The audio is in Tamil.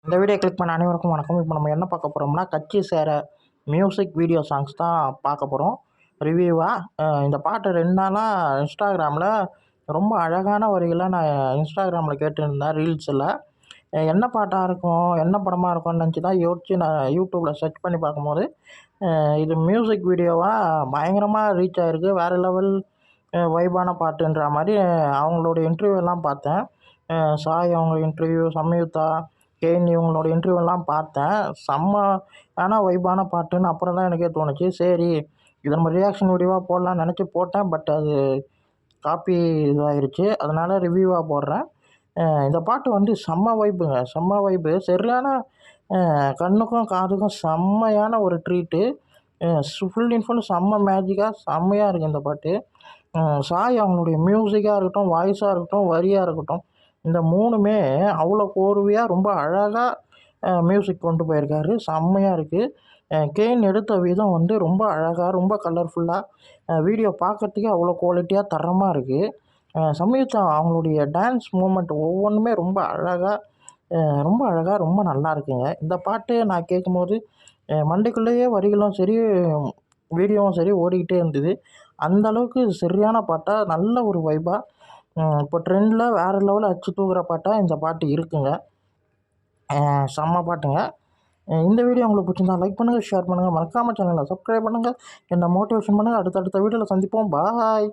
இந்த வீடியோ கிளிக் பண்ண அனைவருக்கும் வணக்கம். இப்போ நம்ம என்ன பார்க்க போகிறோம்னா, கட்சி சேர மியூசிக் வீடியோ சாங்ஸ் தான் பார்க்க போகிறோம் ரிவ்யூவாக. இந்த பாட்டு 2 நாளாக இன்ஸ்டாகிராமில் ரொம்ப அழகான வரிகளாக நான் இன்ஸ்டாகிராமில் கேட்டுருந்தேன் ரீல்ஸில். என்ன பாட்டாக இருக்கும், என்ன படமாக இருக்கும்னு நினச்சி தான் யோசித்து நான் யூடியூப்பில் சர்ச் பண்ணி பார்க்கும்போது இது மியூசிக் வீடியோவாக பயங்கரமாக ரீச் ஆகிருக்கு. வேறு லெவல் வைபான பாட்டுன்ற மாதிரி அவங்களோட இன்டர்வியூலாம் பார்த்தேன். சாய் அவங்க இன்டர்வியூ, சம்யுக்தா, கேஎன் இவங்களோட இன்டர்வியூலாம் பார்த்தேன். வைபான பாட்டுன்னு அப்புறம் தான் எனக்கே தோணுச்சு. சரி, இதை நம்ம ரியாக்ஷன் வீடியோவாக போடலான்னு நினச்சி போட்டேன். பட் அது காப்பி இதாகிருச்சு. அதனால் ரிவ்யூவாக போடுறேன். இந்த பாட்டு வந்து செம்ம வைப்புங்க, செம்ம வைப்பு. சரியான கண்ணுக்கும் காதுக்கும் செம்மையான ஒரு ட்ரீட்டு. ஃபுல் அண்ட் ஃபுல் செம்ம மேஜிக்காக செம்மையாக இருக்குது இந்த பாட்டு. சாய் அவங்களுடைய மியூசிக்காக இருக்கட்டும், வாய்ஸாக இருக்கட்டும், வரியாக இருக்கட்டும், இந்த 3மே அவ்வளோ கோர்வையாக ரொம்ப அழகாக மியூசிக் கொண்டு போயிருக்காரு. செம்மையாக இருக்குது. கேன் எடுத்த விதம் வந்து ரொம்ப அழகாக, ரொம்ப கலர்ஃபுல்லாக, வீடியோ பார்க்குறதுக்கே அவ்வளோ குவாலிட்டியாக தரமாக இருக்குது. சம்யுக்தா அவங்களுடைய டான்ஸ் மூமெண்ட் ஒவ்வொன்றுமே ரொம்ப அழகாக, ரொம்ப நல்லா இருக்குங்க. இந்த பாட்டு நான் கேட்கும்போது மண்டைக்குள்ளேயே வரிகளும் சரி, வீடியோவும் சரி ஓடிக்கிட்டே இருந்தது. அந்தளவுக்கு சரியான பாட்டாக, நல்ல ஒரு வைபாக, இப்போ ட்ரெண்டில் வேறு லெவலில் அடிச்சு தூக்குற பாட்டாக இந்த பாட்டு இருக்குங்க. செம்ம பாட்டுங்க. இந்த வீடியோ உங்களுக்கு பிடிச்சிருந்தா லைக் பண்ணுங்கள், ஷேர் பண்ணுங்கள், மறக்காமல் சேனலை சப்ஸ்கிரைப் பண்ணுங்கள், என்னை மோட்டிவேஷன் பண்ணுங்கள். அடுத்தடுத்த வீடியோவில் சந்திப்போம். பாய்.